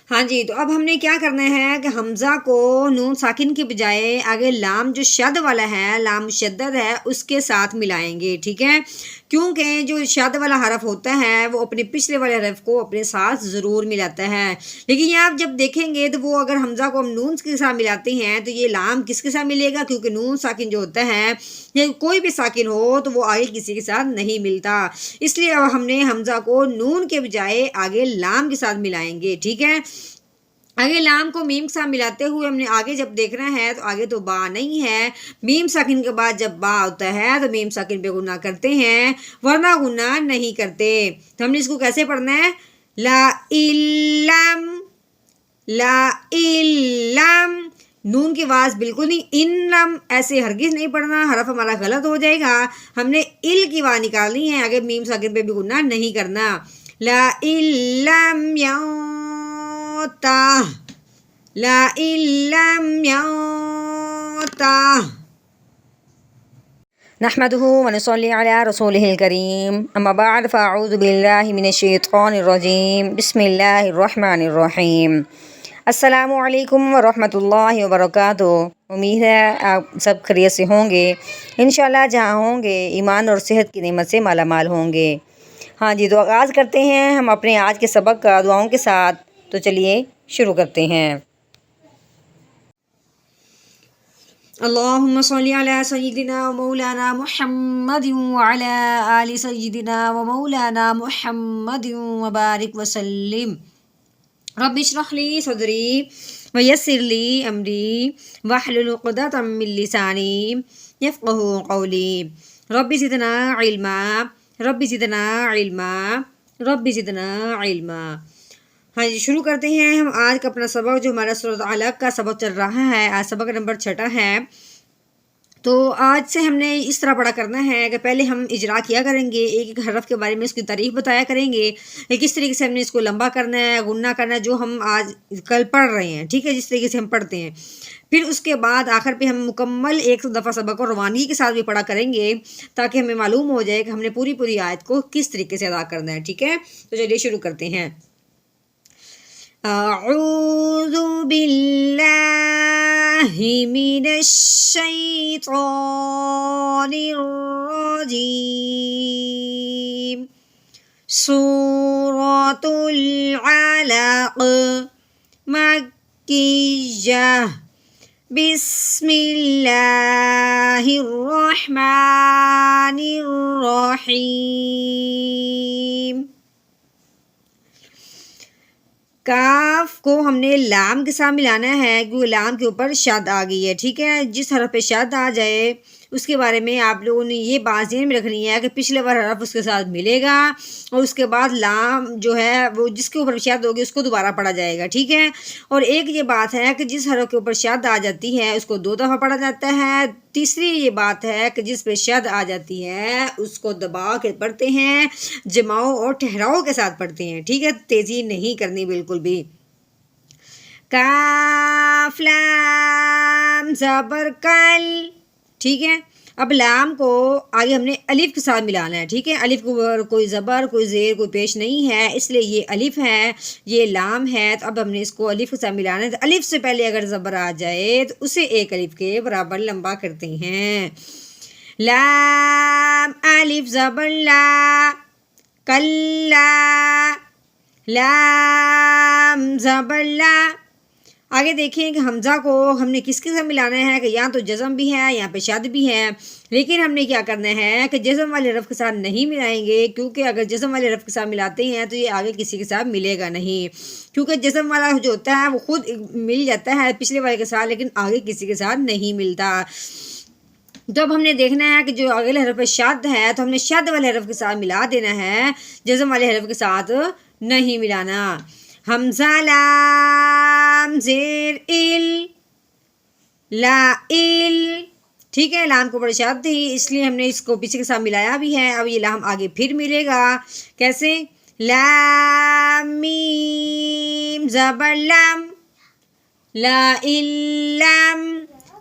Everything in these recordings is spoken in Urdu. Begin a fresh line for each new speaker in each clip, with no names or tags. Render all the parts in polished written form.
ہاں جی، تو اب ہم نے کیا کرنا ہے کہ حمزہ کو نون ساکن کے بجائے آگے لام جو شد والا ہے، لام مشدد ہے، اس کے ساتھ ملائیں گے، ٹھیک ہے؟ کیونکہ جو شد والا حرف ہوتا ہے وہ اپنے پچھلے والے حرف کو اپنے ساتھ ضرور ملاتا ہے، لیکن یہ آپ جب دیکھیں گے تو وہ اگر حمزہ کو ہم نون کے ساتھ ملاتے ہیں تو یہ لام کس کے ساتھ ملے گا؟ کیونکہ نون ساکن جو ہوتا ہے یا کوئی بھی ساکن ہو تو وہ آگے کسی کے ساتھ نہیں ملتا، اس لیے اب ہم نے حمزہ کو نون کے بجائے آگے لام کے ساتھ ملائیں گے، ٹھیک ہے؟ آگے لام کو میم کے ساتھ ملاتے ہوئے ہم نے آگے جب دیکھنا ہے تو آگے تو با نہیں ہے، میم ساکن کے بعد جب با ہوتا ہے تو میم ساکن پہ گناہ کرتے ہیں ورنہ گناہ نہیں کرتے۔ تو ہم نے اس کو کیسے پڑھنا ہے؟ لا علم، لا علم، نون کی آواز بالکل نہیں، انم ایسے ہرگز نہیں پڑھنا، حرف ہمارا غلط ہو جائے گا، ہم نے ال کی آواز نکالنی ہے، آگے میم ساکن پہ بھی گناہ نہیں کرنا۔ لا علم یوتا، لا علم یوتا، نحمده ونصلي على رسوله الكريم، اما بعد فاعوذ باللہ من الشیطان الرجیم، بسم اللہ الرحمن الرحیم۔ السلام علیکم ورحمۃ اللہ وبرکاتہ۔ امید ہے آپ سب خیریت سے ہوں گے، انشاءاللہ جہاں ہوں گے ایمان اور صحت کی نعمت سے مالا مال ہوں گے۔ ہاں جی، تو آغاز کرتے ہیں ہم اپنے آج کے سبق کا دعاؤں کے ساتھ، تو چلیے شروع کرتے ہیں۔ اللہم صلی علی سیدنا و مولانا محمد وعلی آل سیدنا و مولانا محمد وبارک وسلم۔ رب اشرح لی صدری ویسر لی امری واحلل عقدۃ من لسانی یفقہوا قولی۔ رب زدنا علما، رب زدنا علما، رب زدنا علما۔ ہاں جی، شروع کرتے ہیں ہم آج کا اپنا سبق، جو ہمارا سورۃ علق کا سبق چل رہا ہے، آج سبق نمبر 6 ہے۔ تو آج سے ہم نے اس طرح پڑھا کرنا ہے کہ پہلے ہم اجرا کیا کریں گے، ایک ایک حرف کے بارے میں اس کی تعریف بتایا کریں گے کہ کس طریقے سے ہم نے اس کو لمبا کرنا ہے، غنہ کرنا ہے، جو ہم آج کل پڑھ رہے ہیں، ٹھیک ہے، جس طریقے سے ہم پڑھتے ہیں۔ پھر اس کے بعد آخر پہ ہم مکمل 100 دفعہ سبق اور روانگی کے ساتھ بھی پڑھا کریں گے تاکہ ہمیں معلوم ہو جائے کہ ہم نے پوری آیت کو کس طریقے سے ادا کرنا ہے، ٹھیک ہے؟ تو چلیے شروع کرتے ہیں۔ اعوذ باللہ من الشیطان الرجیم۔ سورۃ العلق مکیہ۔ بسم اللہ الرحمن الرحیم۔ کاف کو ہم نے لام کے ساتھ ملانا ہے کیونکہ لام کے اوپر شد آ گئی ہے، ٹھیک ہے؟ جس حرف پہ شد آ جائے اس کے بارے میں آپ لوگوں نے یہ بات ذہن میں رکھنی ہے کہ پچھلے والا حرف اس کے ساتھ ملے گا اور اس کے بعد لام جو ہے وہ جس کے اوپر شد ہوگی اس کو دوبارہ پڑھا جائے گا، ٹھیک ہے؟ اور ایک یہ بات ہے کہ جس حرف کے اوپر شد آ جاتی ہے اس کو 2 دفعہ پڑھا جاتا ہے۔ تیسری یہ بات ہے کہ جس پہ شد آ جاتی ہے اس کو دبا کے پڑھتے ہیں، جماؤ اور ٹھہراؤ کے ساتھ پڑھتے ہیں، ٹھیک ہے؟ تیزی نہیں کرنی بالکل بھی۔ کاف لام زبر کل، ٹھیک ہے؟ اب لام کو آگے ہم نے الف کے ساتھ ملانا ہے، ٹھیک ہے؟ الف کو کوئی زبر، کوئی زیر، کوئی پیش نہیں ہے، اس لیے یہ الف ہے، یہ لام ہے، تو اب ہم نے اس کو الف کے ساتھ ملانا ہے۔ تو الف سے پہلے اگر زبر آ جائے تو اسے 1 الف کے برابر لمبا کرتے ہیں۔ لام الف زبر لا، کلا، لام زبر لا۔ آگے دیکھیں کہ حمزہ کو ہم نے کس کے ساتھ ملانا ہے کہ یہاں تو جزم بھی ہے، یہاں پہ شد بھی ہے، لیکن ہم نے کیا کرنا ہے کہ جزم والے حرف کے ساتھ نہیں ملائیں گے، کیونکہ اگر جزم والے حرف کے ساتھ ملاتے ہیں تو یہ آگے کسی کے ساتھ ملے گا نہیں، کیونکہ جزم والا جو ہوتا ہے وہ خود مل جاتا ہے پچھلے والے کے ساتھ لیکن آگے کسی کے ساتھ نہیں ملتا۔ جب ہم نے دیکھنا ہے کہ جو اگلے حرف شد ہے تو ہم نے شد والے حرف کے ساتھ ملا دینا ہے، جزم والے حرف کے ساتھ نہیں ملانا۔ حمزہ لام زیر ال، لا ال، ٹھیک ہے؟ لام کو بڑی شد تھی اس لیے ہم نے اس کو پیچھے کے ساتھ ملایا بھی ہے۔ اب یہ لام آگے پھر ملے گا، کیسے؟ لام میم زبر لم، لا علم،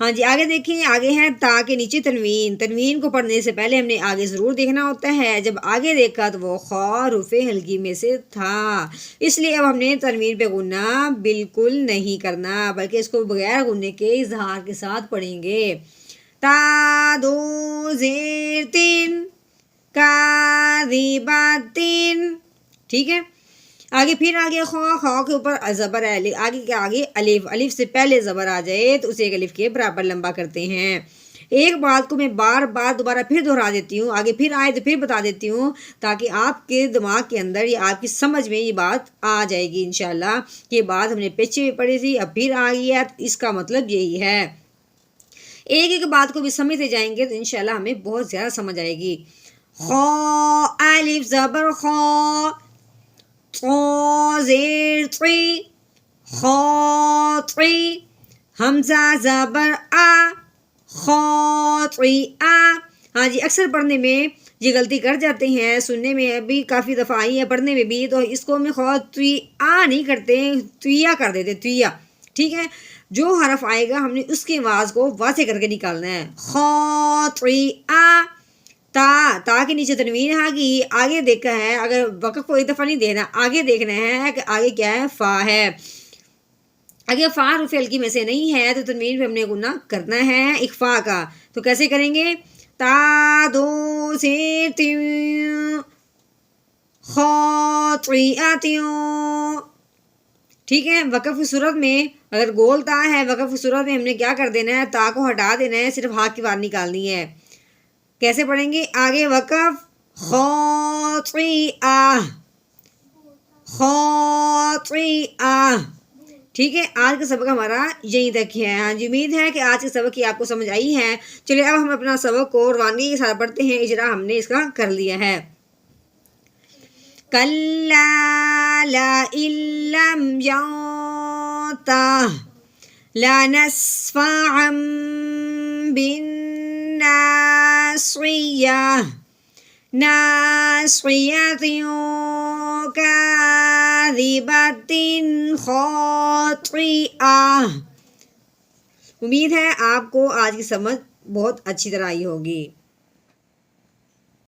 ہاں جی آگے دیکھیں، آگے ہے تا کے نیچے تنوین. تنوین کو پڑھنے سے پہلے ہم نے آگے ضرور دیکھنا ہوتا ہے. جب آگے دیکھا تو وہ خا حروف ہلکی میں سے تھا، اس لیے اب ہم نے تنوین پہ غنہ بالکل نہیں کرنا، بلکہ اس کو بغیر غننے کے اظہار کے ساتھ پڑھیں گے. تا دو زیر تین کاذباتین. ٹھیک ہے. آگے پھر آگے خا کے اوپر زبر ہے، آگے کے آگے الف، الف سے پہلے زبر آ جائے تو اسے ایک الف کے برابر لمبا کرتے ہیں. ایک بات کو میں بار بار دوبارہ پھر دہرا دیتی ہوں، آگے پھر آئے تو پھر بتا دیتی ہوں، تاکہ آپ کے دماغ کے اندر یا آپ کی سمجھ میں یہ بات آ جائے گی انشاءاللہ. یہ بات ہم نے پیچھے بھی پڑھی تھی، اب پھر آ گئی ہے، اس کا مطلب یہی ہے. ایک ایک بات کو بھی سمجھتے جائیں گے تو انشاءاللہ ہمیں بہت زیادہ سمجھ آئے گی. خا الف زبر خا، طا زیر طی، خاطی. حمزہ زبر آ، خاطی آ. ہاں جی اکثر پڑھنے میں یہ غلطی کر جاتے ہیں، سننے میں ابھی کافی دفعہ آئی ہے، پڑھنے میں بھی، تو اس کو ہم خاطی آ نہیں کرتے، تویا کر دیتے، تویا. ٹھیک ہے. جو حرف آئے گا ہم نے اس کی آواز کو واضح کر کے نکالنا ہے. خاطی آ. تا کے نیچے تنوین آ گئی. آگے دیکھا ہے، اگر وقف کو ایک دفعہ نہیں دینا، آگے دیکھنا ہے کہ آگے کیا ہے، فا ہے. اگر فا حرف ہلکی میں سے نہیں ہے تو تنوین پہ ہم نے غنہ کرنا ہے اخفا کا. تو کیسے کریں گے؟ تا دو زیر تین خاطئاتیوں. ٹھیک ہے. وقف کی صورت میں اگر گول تا ہے، وقف کی صورت میں ہم نے کیا کر دینا ہے، تا کو ہٹا دینا ہے، صرف ہاتھ کی بار نکالنی ہے. کیسے پڑھیں گے؟ آگے وقف خاطئہ، خاطئہ. ٹھیک ہے. آج کا سبق ہمارا یہیں تک ہے. ہاں جی امید ہے کہ آج کے سبق کی آپ کو سمجھ آئی ہے. چلیے اب ہم اپنا سبق کو روانگی کے ساتھ پڑھتے ہیں. اجرا ہم نے اس کا کر لیا ہے. کلا لئن لم ينته لنسفعا بالناصية ناصية كاذبة خاطئة. امید ہے آپ کو آج کی سمجھ بہت اچھی طرح آئی ہوگی.